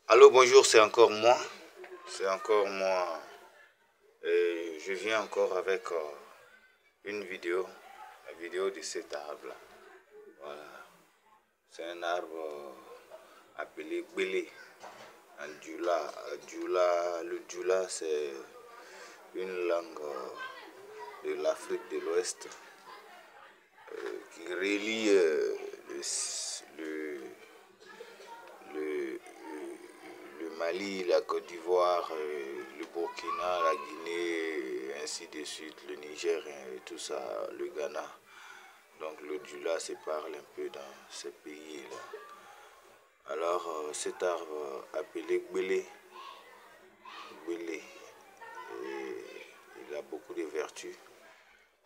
Allô, bonjour, c'est encore moi. C'est encore moi. Et je viens encore avec une vidéo. La vidéo de cet arbre-là. Voilà. C'est un arbre appelé Gbélé. En Dioula. Le Dioula, c'est une langue de l'Afrique de l'Ouest qui relie le Mali, la Côte d'Ivoire, le Burkina, la Guinée, et ainsi de suite, le Niger et tout ça, le Ghana. Donc le Dioula se parle un peu dans ces pays-là. Alors cet arbre appelé Gbélé, il a beaucoup de vertus.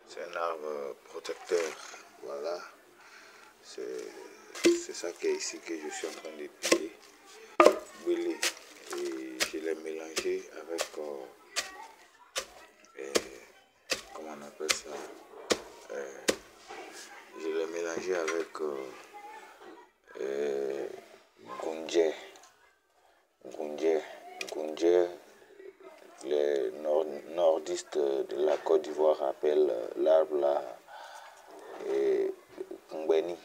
C'est un arbre protecteur. Voilà. C'est ça qui est ici que je suis en train de piler. Gbélé. Et je l'ai mélangé avec comment on appelle ça, je l'ai mélangé avec Goundje. Les nordistes de la Côte d'Ivoire appellent l'arbre là Koumbeni.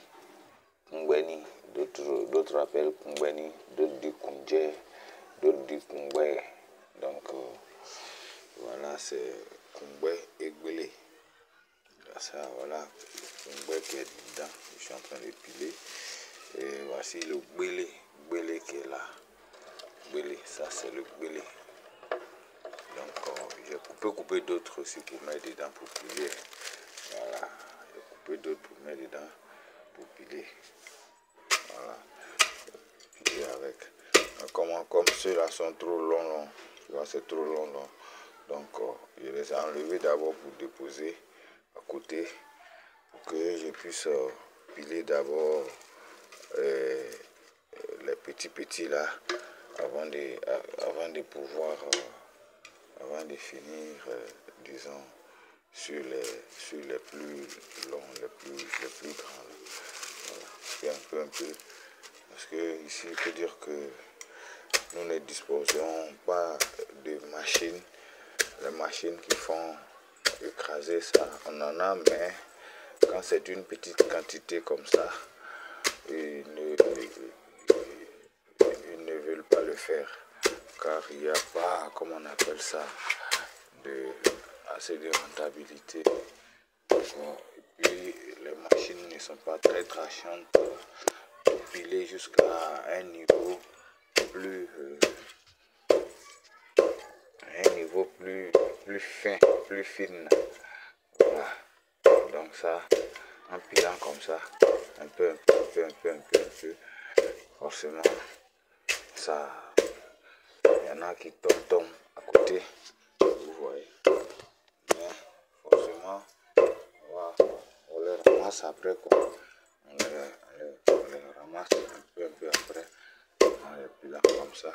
D'autres appellent Koumbeni, d'autres disent Koundje, d'autres disent Koumbé. Donc voilà, c'est Koumbé et Gbélé. Ça, voilà, Koumbé qui est dedans, je suis en train de piler. Et voici le Gbélé qui est là. Gbélé, ça c'est le Gbélé. Donc je peux couper d'autres aussi pour mettre dedans pour piler. Voilà, j'ai coupé d'autres pour mettre dedans pour piler. Voilà, piler avec. Comme ceux-là sont trop longs, c'est trop long. Donc je les ai enlevés d'abord pour déposer à côté pour que je puisse piler d'abord les petits là avant de finir, disons, sur les plus longs, les plus grands. Voilà, c'est un peu, parce que ici, il faut dire que nous ne disposons pas de machines. Les machines qui font écraser ça, on en a, mais quand c'est une petite quantité comme ça, ils ne veulent pas le faire, car il n'y a pas, comment on appelle ça, assez de rentabilité. Et puis les machines ne sont pas très trachantes pour piler jusqu'à un niveau plus fin, plus fine. Voilà. Donc ça, en pilant comme ça, un peu, forcément, ça, il y en a qui tombent à côté, vous voyez. Mais forcément, on les ramasse après, quoi. On les ramasse un peu après, en les pilant comme ça.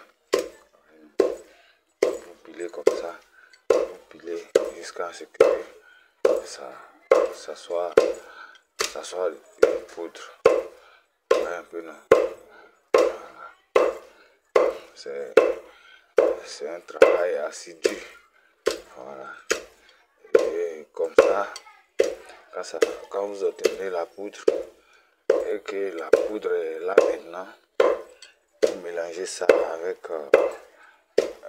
Vous pilez comme ça, vous pilez jusqu'à ce que ça soit une poudre. Un peu, non. Voilà. C'est un travail assidu. Voilà. Et comme ça, quand vous obtenez la poudre et que la poudre est là maintenant, vous mélangez ça avec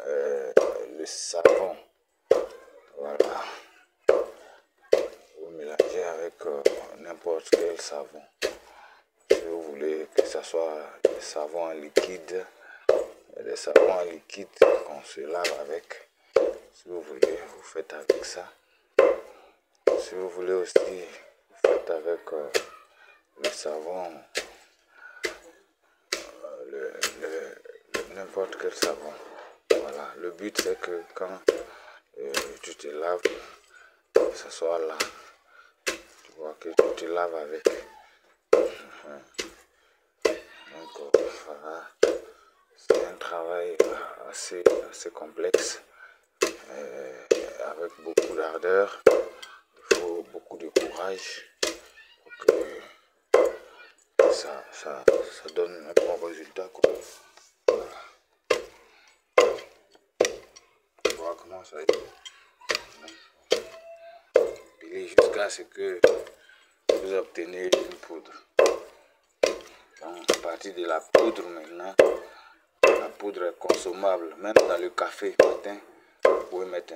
le savon. Voilà. Vous mélangez avec n'importe quel savon. Si vous voulez que ce soit des savons en liquide, des savons en liquide qu'on se lave avec. Si vous voulez, vous faites avec ça. Si vous voulez aussi, vous faites avec le savon, n'importe quel savon. Voilà, le but c'est que quand tu te laves, que ce soit là, tu vois que tu te laves avec. Donc voilà, c'est un travail assez complexe, avec beaucoup d'ardeur. Il faut beaucoup de courage pour que ça donne un bon résultat, quoi. Voilà. commence à piler jusqu'à ce que vous obtenez une poudre. Donc, à partir de la poudre maintenant, la poudre est consommable. Même dans le café matin, vous pouvez mettre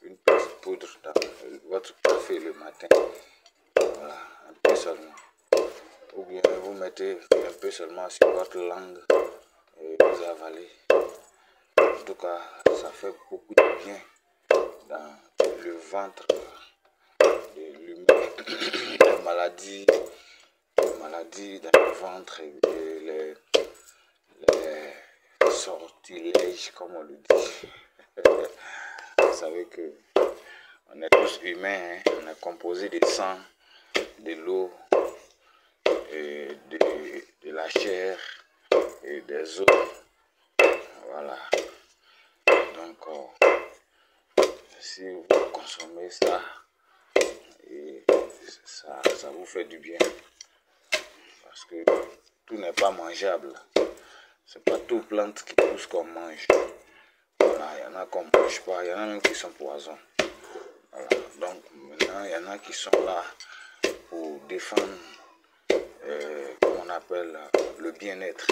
une petite poudre dans votre café le matin. Voilà, un peu seulement. Ou bien vous mettez un peu seulement sur votre langue et vous avalez. En tout cas, ça fait beaucoup de bien dans le ventre de l'humain. Les maladies dans le ventre et les sortilèges, comme on le dit. Vous savez que on est tous humains, hein? On est composé de sang, de l'eau, et de la chair et des os. Voilà. Donc, si vous consommez ça, et ça vous fait du bien. Parce que tout n'est pas mangeable. C'est pas toute plante qui pousse qu'on mange. Voilà, il y en a qu'on ne mange pas, il y en a même qui sont poisons. Voilà. Donc maintenant, il y en a qui sont là pour défendre, comme on appelle, le bien-être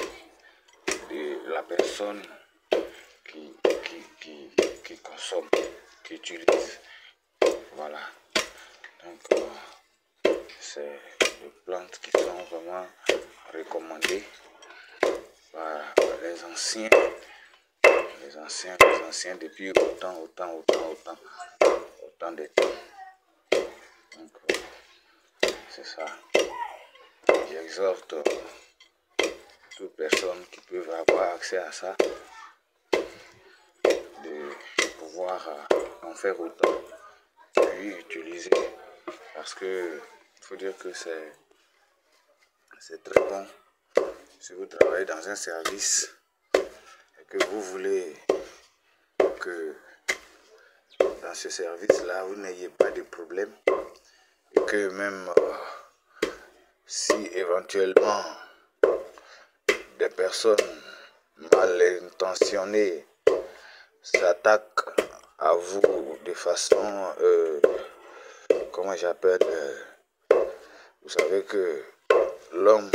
de la personne qui consomme, qui utilise. Voilà. Donc, c'est des plantes qui sont vraiment recommandées par les anciens depuis autant de temps. Donc, c'est ça. J'exhorte toute personne qui peut avoir accès à ça de pouvoir en faire autant, puis utiliser, parce que il faut dire que c'est très bon. Si vous travaillez dans un service et que vous voulez que dans ce service-là, vous n'ayez pas de problème, et que même si éventuellement des personnes mal intentionnées s'attaquent à vous de façon, comment j'appelle, vous savez que l'homme,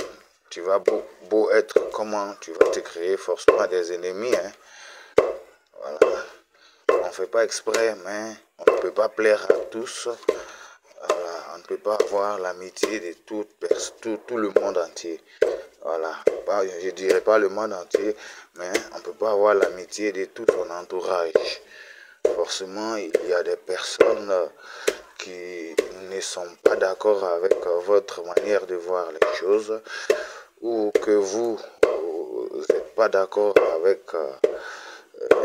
tu vas beau être comment, tu vas te créer forcément des ennemis, hein. Voilà. On ne fait pas exprès, mais on ne peut pas plaire à tous. Voilà. On ne peut pas avoir l'amitié de tout le monde entier. Voilà. Je ne dirais pas le monde entier, mais on ne peut pas avoir l'amitié de tout son entourage. Forcément, il y a des personnes qui ne sont pas d'accord avec votre manière de voir les choses, ou que vous n'êtes pas d'accord avec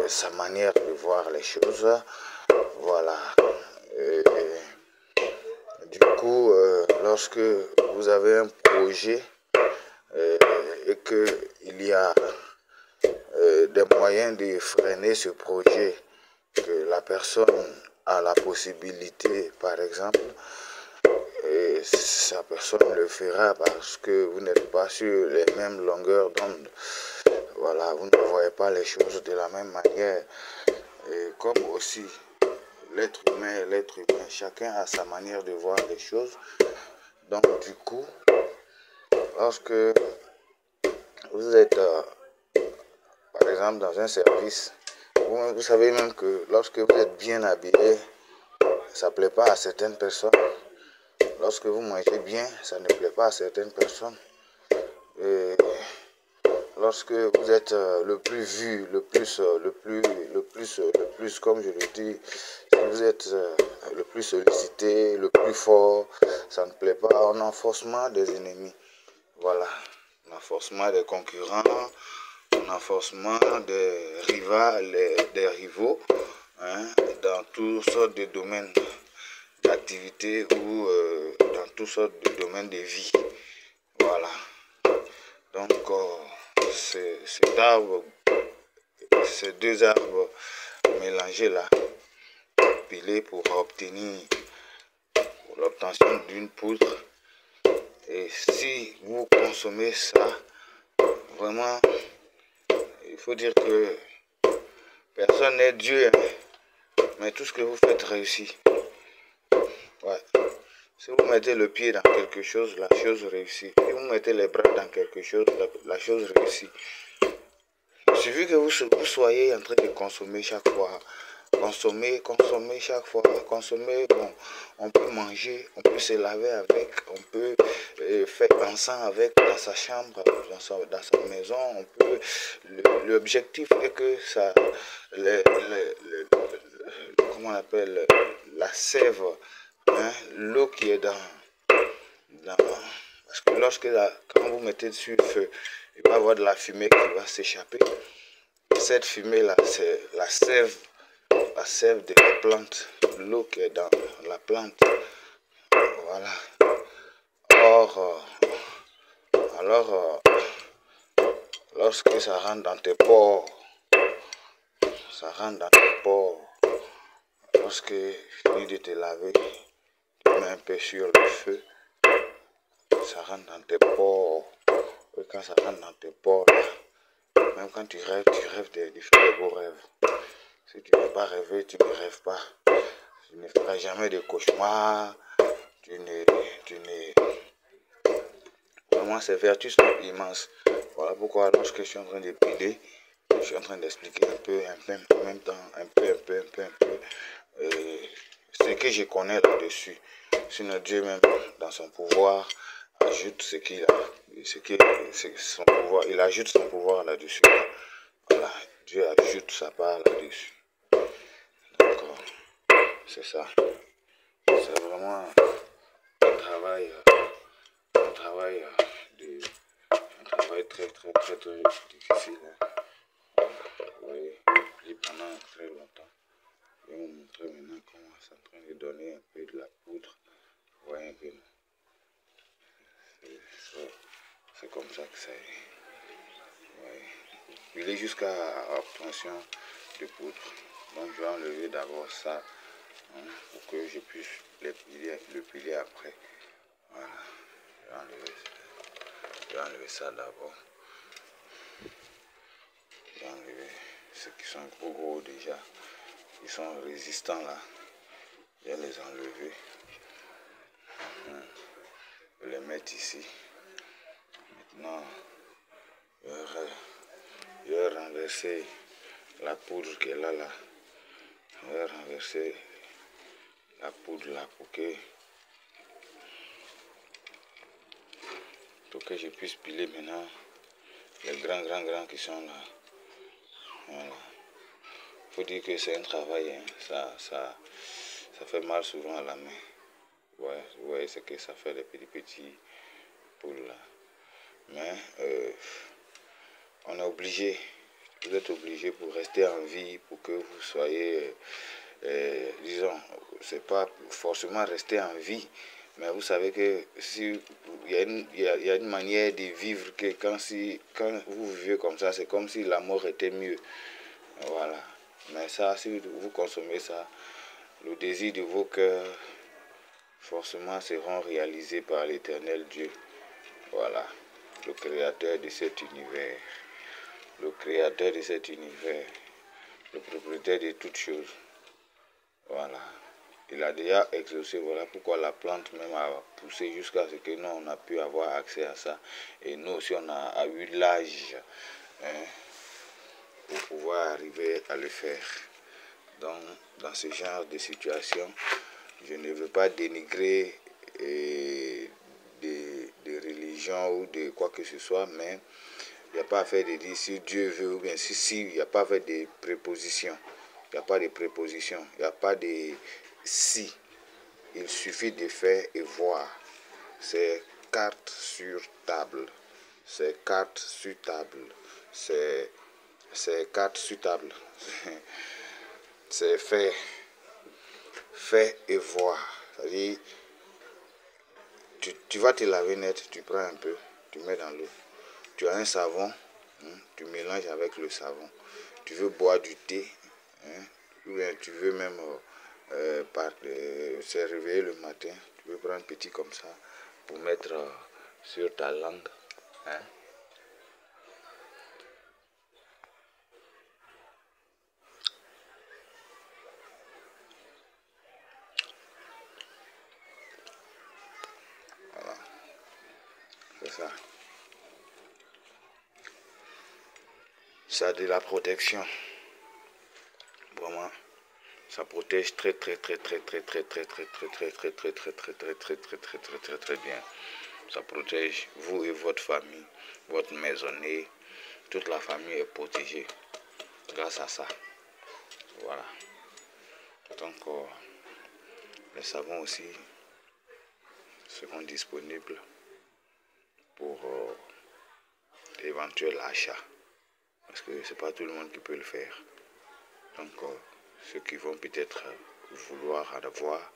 sa manière de voir les choses. Voilà. Et du coup, lorsque vous avez un projet et qu'il y a des moyens de freiner ce projet, que la personne a la possibilité, par exemple, et sa personne le fera parce que vous n'êtes pas sur les mêmes longueurs d'onde. Voilà, vous ne voyez pas les choses de la même manière. Et comme aussi l'être humain, chacun a sa manière de voir les choses. Donc du coup, lorsque vous êtes, par exemple, dans un service, vous savez même que lorsque vous êtes bien habillé, ça ne plaît pas à certaines personnes. Lorsque vous mangez bien, ça ne plaît pas à certaines personnes. Et lorsque vous êtes le plus vu, le plus, comme je le dis, si vous êtes le plus sollicité, le plus fort, ça ne plaît pas. On a forcément des ennemis. Voilà. On a forcément des concurrents, on a forcément des rivaux, hein, dans toutes sortes de domaines d'activité ou dans toutes sortes de domaines de vie. Voilà. Donc, ces deux arbres mélangés là, pilés pour obtenir l'obtention d'une poudre. Et si vous consommez ça, vraiment, il faut dire que personne n'est Dieu, hein. Mais tout ce que vous faites réussit. Ouais. Si vous mettez le pied dans quelque chose, la chose réussit. Si vous mettez les bras dans quelque chose, la chose réussit. Il suffit que vous soyez en train de consommer chaque fois. Consommer chaque fois. Consommer, bon, on peut manger, on peut se laver avec, on peut faire ensemble avec dans sa chambre, dans sa maison. On peut. L'objectif est que ça, comment on appelle, la sève, hein, l'eau qui est parce que quand vous mettez dessus le feu, il va y avoir de la fumée qui va s'échapper. Cette fumée-là, c'est la sève de la plante, l'eau qui est dans la plante. Voilà. Alors, lorsque ça rentre dans tes pores, lorsque tu finis de te laver, tu mets un peu sur le feu, ça rentre dans tes pores. Et quand ça rentre dans tes pores, même quand tu rêves de beaux rêves. Si tu ne veux pas rêver, tu ne rêves pas. Tu ne feras jamais de cauchemars. Vraiment, ces vertus sont immenses. Voilà pourquoi lorsque je suis en train de piler, je suis en train d'expliquer un peu, en même temps, un peu, ce que je connais là-dessus. Sinon, Dieu même, dans son pouvoir, ajoute son pouvoir, il ajoute son pouvoir là-dessus. Voilà, Dieu ajoute sa part là-dessus. Donc, c'est ça. C'est vraiment un travail très difficile. Oui, pendant très longtemps. Je vais vous montrer maintenant comment c'est en train de donner un peu de la poudre. Vous voyez un peu. C'est comme ça que ça est. Oui. Il est jusqu'à obtention de poudre. Donc je vais enlever d'abord ça, hein, pour que je puisse le piler après. Voilà. Je vais enlever ça d'abord. Je vais enlever ceux qui sont gros déjà. Ils sont résistants là. Je vais les enlever. Je vais les mettre ici. Maintenant, je vais renverser la poudre qui est là. Je vais renverser la poudre là pour que je puisse piler maintenant les grands qui sont là. Voilà. Faut dire que c'est un travail, hein. Ça fait mal souvent à la main. Ouais, vous voyez ce que ça fait, les petits poules là. Mais on est obligé, vous êtes obligé pour rester en vie, pour que vous soyez, disons, c'est pas forcément rester en vie, mais vous savez que si il y a une manière de vivre que quand vous vivez comme ça, c'est comme si la mort était mieux. Voilà. Mais ça, si vous consommez ça, le désir de vos cœurs forcément seront réalisés par l'Éternel Dieu. Voilà, le créateur de cet univers. Le créateur de cet univers. Le propriétaire de toutes choses. Voilà. Il a déjà exaucé, voilà pourquoi la plante même a poussé jusqu'à ce que nous, on a pu avoir accès à ça. Et nous aussi, on a eu l'âge, hein, pour pouvoir arriver à le faire. Donc, dans ce genre de situation, je ne veux pas dénigrer de religion ou de quoi que ce soit, mais il n'y a pas à faire de dire si Dieu veut ou bien si, il n'y a pas à faire de préposition. Il n'y a pas de préposition, il n'y a pas de si. Il suffit de faire et voir. C'est carte sur table. C'est carte sur table. C'est carte sur table. C'est faire et voir. C'est-à-dire, tu vas te laver net, tu prends un peu, tu mets dans l'eau. Tu as un savon, hein, tu mélanges avec le savon. Tu veux boire du thé, hein, ou bien tu veux même se réveiller le matin, tu veux prendre un petit comme ça pour mettre sur ta langue. Hein. ça a de la protection. Vraiment, ça protège très bien. Ça protège vous et votre famille, votre maisonnée, toute la famille est protégée grâce à ça. Voilà. Donc les savons aussi seront disponibles pour d'éventuels achats. Parce que c'est pas tout le monde qui peut le faire. Donc ceux qui vont peut-être vouloir en avoir,